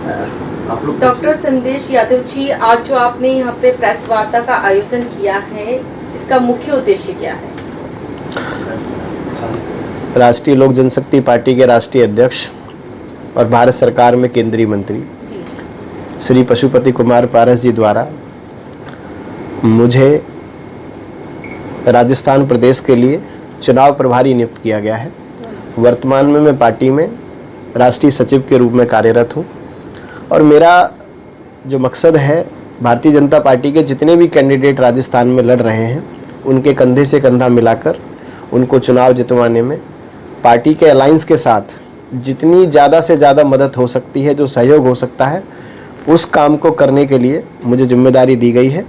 आप लोग। डॉक्टर संदेश यादव जी, आज जो आपने यहाँ पे प्रेस वार्ता का आयोजन किया है, इसका मुख्य उद्देश्य क्या है? राष्ट्रीय लोक जनशक्ति पार्टी के राष्ट्रीय अध्यक्ष और भारत सरकार में केंद्रीय मंत्री श्री पशुपति कुमार पारस जी द्वारा मुझे राजस्थान प्रदेश के लिए चुनाव प्रभारी नियुक्त किया गया है। वर्तमान में मैं पार्टी में राष्ट्रीय सचिव के रूप में कार्यरत हूं और मेरा जो मकसद है, भारतीय जनता पार्टी के जितने भी कैंडिडेट राजस्थान में लड़ रहे हैं उनके कंधे से कंधा मिलाकर उनको चुनाव जितवाने में पार्टी के अलायंस के साथ जितनी ज़्यादा से ज़्यादा मदद हो सकती है, जो सहयोग हो सकता है, उस काम को करने के लिए मुझे जिम्मेदारी दी गई है,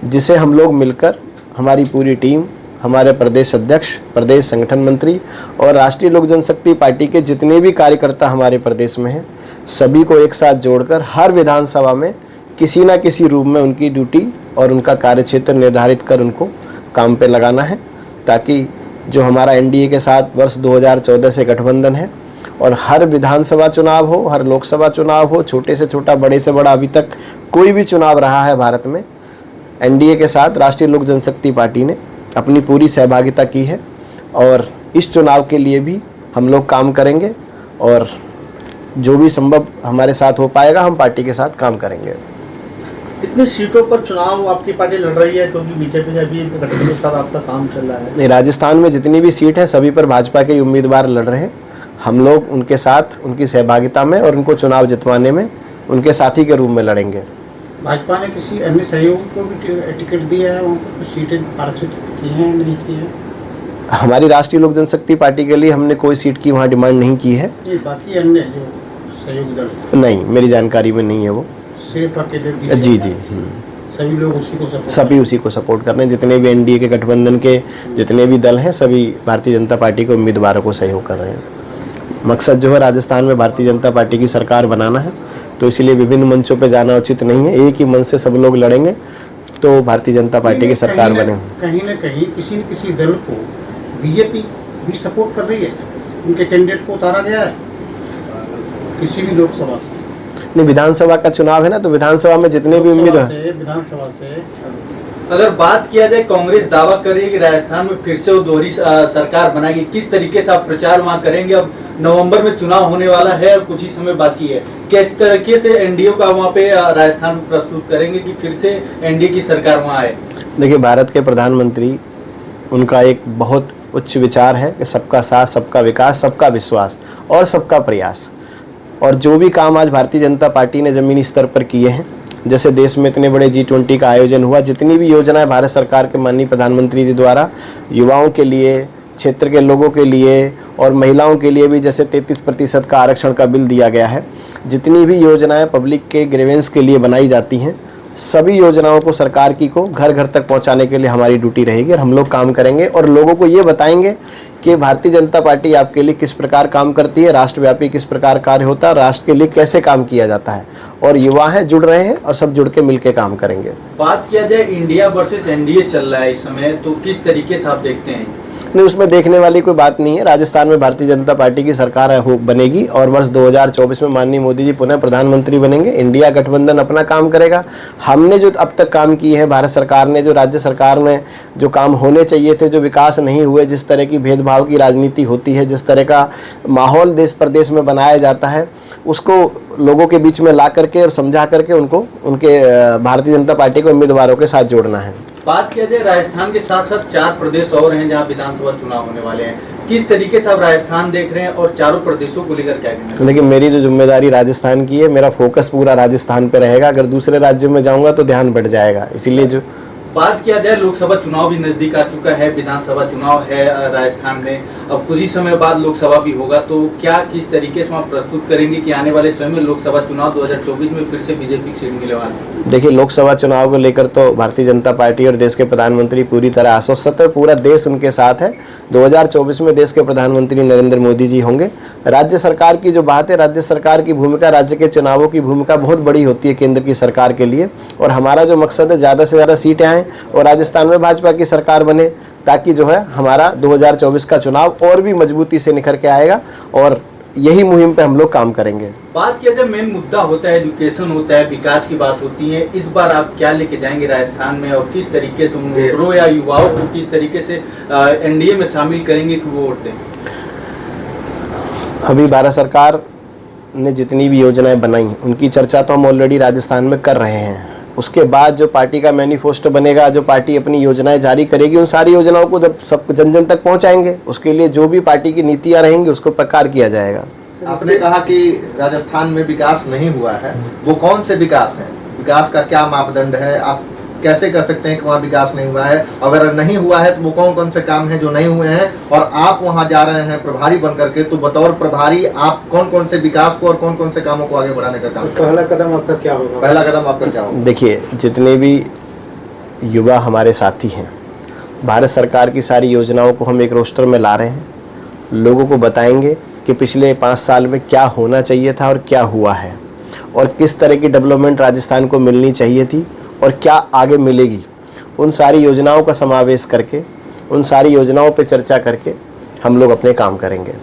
जिसे हम लोग मिलकर, हमारी पूरी टीम, हमारे प्रदेश अध्यक्ष, प्रदेश संगठन मंत्री और राष्ट्रीय लोक जनशक्ति पार्टी के जितने भी कार्यकर्ता हमारे प्रदेश में हैं, सभी को एक साथ जोड़कर हर विधानसभा में किसी न किसी रूप में उनकी ड्यूटी और उनका कार्यक्षेत्र निर्धारित कर उनको काम पे लगाना है, ताकि जो हमारा एनडीए के साथ वर्ष 2014 से गठबंधन है और हर विधानसभा चुनाव हो, हर लोकसभा चुनाव हो, छोटे से छोटा, बड़े से बड़ा, अभी तक कोई भी चुनाव रहा है भारत में, एनडीए के साथ राष्ट्रीय लोक जनशक्ति पार्टी ने अपनी पूरी सहभागिता की है और इस चुनाव के लिए भी हम लोग काम करेंगे और जो भी संभव हमारे साथ हो पाएगा हम पार्टी के साथ काम करेंगे। कितनी सीटों पर चुनाव आपकी पार्टी लड़ रही है, क्योंकि बीजेपी का भी गठबंधन के साथ आपका काम चल रहा है? नहीं, राजस्थान में जितनी भी सीट है सभी पर भाजपा के उम्मीदवार लड़ रहे हैं। हम लोग उनके साथ, उनकी सहभागिता में और उनको चुनाव जितवाने में उनके साथी के रूप में लड़ेंगे। भाजपा ने किसी अन्य सहयोगी को भी टिकट दिया है, वहाँ पर सीटें आरक्षित की हैं, नहीं की है? हमारी राष्ट्रीय लोक जनशक्ति पार्टी के लिए हमने कोई सीट की वहाँ डिमांड नहीं की है। बाकी अन्य जो सहयोगी दल? नहीं, मेरी जानकारी में नहीं है वो। सिर्फ अकेले? जी। सभी लोग उसी को सपोर्ट? सभी उसी को सपोर्ट कर रहे हैं। जितने भी एनडीए के गठबंधन के जितने भी दल हैं, सभी भारतीय जनता पार्टी के उम्मीदवारों को सहयोग कर रहे हैं। मकसद जो है राजस्थान में भारतीय जनता पार्टी की सरकार बनाना है, तो इसलिए विभिन्न मंचों पे जाना उचित नहीं है। एक ही मंच से सब लोग लड़ेंगे तो भारतीय जनता पार्टी की सरकार बने। कहीं न कहीं किसी न किसी दल को बीजेपी भी सपोर्ट कर रही है, उनके कैंडिडेट को उतारा गया है किसी भी लोकसभा से? नहीं, विधानसभा का चुनाव है ना, तो विधानसभा में जितने भी उम्मीदवार, विधानसभा से अगर बात किया जाए, कांग्रेस दावा कर रही है कि राजस्थान में फिर से वो दोहरी सरकार बनाएगी। किस तरीके से आप प्रचार वहाँ करेंगे? अब नवंबर में चुनाव होने वाला है और कुछ ही समय बाकी है। किस तरीके से एनडीए का वहाँ पे राजस्थान में प्रस्तुत करेंगे कि फिर से एनडीए की सरकार वहाँ आए? देखिए, भारत के प्रधानमंत्री, उनका एक बहुत उच्च विचार है कि सबका साथ, सबका विकास, सबका विश्वास और सबका प्रयास। और जो भी काम आज भारतीय जनता पार्टी ने ज़मीनी स्तर पर किए हैं, जैसे देश में इतने बड़े G20 का आयोजन हुआ, जितनी भी योजनाएं भारत सरकार के माननीय प्रधानमंत्री जी द्वारा युवाओं के लिए, क्षेत्र के लोगों के लिए और महिलाओं के लिए भी, जैसे 33% का आरक्षण का बिल दिया गया है, जितनी भी योजनाएं पब्लिक के ग्रीवेंस के लिए बनाई जाती हैं, सभी योजनाओं को सरकार की को घर घर तक पहुंचाने के लिए हमारी ड्यूटी रहेगी और हम लोग काम करेंगे और लोगों को ये बताएंगे कि भारतीय जनता पार्टी आपके लिए किस प्रकार काम करती है, राष्ट्रव्यापी किस प्रकार कार्य होता है, राष्ट्र के लिए कैसे काम किया जाता है। और युवा हैं, जुड़ रहे हैं और सब जुड़ के मिलके काम करेंगे। बात किया जाए, इंडिया वर्सेस एनडीए चल रहा है इस समय, तो किस तरीके से आप देखते हैं? नहीं, उसमें देखने वाली कोई बात नहीं है। राजस्थान में भारतीय जनता पार्टी की सरकार बनेगी और वर्ष 2024 में माननीय मोदी जी पुनः प्रधानमंत्री बनेंगे। इंडिया गठबंधन अपना काम करेगा। हमने जो अब तक काम किए हैं, भारत सरकार ने, जो राज्य सरकार में जो काम होने चाहिए थे, जो विकास नहीं हुए, जिस तरह की भेदभाव की राजनीति होती है, जिस तरह का माहौल देश प्रदेश में बनाया जाता है, उसको लोगों के बीच में ला करके और समझा करके उनको उनके भारतीय जनता पार्टी के उम्मीदवारों के साथ जोड़ना है। बात किया जाए, राजस्थान के साथ साथ 4 प्रदेश और हैं जहां विधानसभा चुनाव होने वाले हैं। किस तरीके से आप राजस्थान देख रहे हैं और चारों प्रदेशों को लेकर क्या कहना है? देखिए, मेरी जो जिम्मेदारी राजस्थान की है, मेरा फोकस पूरा राजस्थान पे रहेगा। अगर दूसरे राज्यों में जाऊंगा तो ध्यान बढ़ जाएगा, इसीलिए जो बात किया जाए, लोकसभा चुनाव भी नजदीक आ चुका है, विधानसभा चुनाव है राजस्थान में, अब कुछ ही समय बाद लोकसभा भी होगा, तो क्या किस तरीके से आप प्रस्तुत करेंगे कि आने वाले समय में लोकसभा चुनाव 2024 में फिर से बीजेपी की सीट मिलेगा? देखिए, लोकसभा चुनाव को लेकर तो भारतीय जनता पार्टी और देश के प्रधानमंत्री पूरी तरह आश्वस्त है। पूरा देश उनके साथ है। 2024 में देश के प्रधानमंत्री नरेंद्र मोदी जी होंगे। राज्य सरकार की जो बात है, राज्य सरकार की भूमिका, राज्य के चुनावों की भूमिका बहुत बड़ी होती है केंद्र की सरकार के लिए। और हमारा जो मकसद है, ज़्यादा से ज़्यादा सीटें आएँ और राजस्थान में भाजपा की सरकार बने, ताकि जो है हमारा 2024 का चुनाव और भी मजबूती से निखर के आएगा और यही मुहिम पे हम लोग काम करेंगे। बात किया जाए मेन मुद्दा होता है एजुकेशन होता है, विकास की बात होती है। इस बार आप क्या लेके जाएंगे राजस्थान में और किस तरीके से उन वोटरों या युवाओं को किस तरीके से एनडीए में शामिल करेंगे कि वो वोट दें? अभी भारत सरकार ने जितनी भी योजनाएं बनाई उनकी चर्चा तो हम ऑलरेडी राजस्थान में कर रहे हैं। उसके बाद जो पार्टी का मैनिफेस्टो बनेगा, जो पार्टी अपनी योजनाएं जारी करेगी, उन सारी योजनाओं को जब सब जन जन तक पहुंचाएंगे, उसके लिए जो भी पार्टी की नीतियां रहेंगी उसको प्रकार किया जाएगा। आपने कहा कि राजस्थान में विकास नहीं हुआ है, वो कौन से विकास हैं? विकास का क्या मापदंड है? आप कैसे कर सकते हैं कि वहाँ विकास नहीं हुआ है? अगर नहीं हुआ है तो वो कौन कौन से काम हैं जो नहीं हुए हैं? और आप वहाँ जा रहे हैं प्रभारी बन करके, तो बतौर प्रभारी आप कौन कौन से विकास को और कौन कौन से कामों को आगे बढ़ाने का काम? पहला कदम आपका क्या होगा? पहला कदम आपका क्या होगा? देखिए, जितने भी युवा हमारे साथी हैं, भारत सरकार की सारी योजनाओं को हम एक रोस्टर में ला रहे हैं। लोगों को बताएंगे कि पिछले 5 साल में क्या होना चाहिए था और क्या हुआ है, और किस तरह की डेवलपमेंट राजस्थान को मिलनी चाहिए थी और क्या आगे मिलेगी। उन सारी योजनाओं का समावेश करके, उन सारी योजनाओं पर चर्चा करके हम लोग अपने काम करेंगे।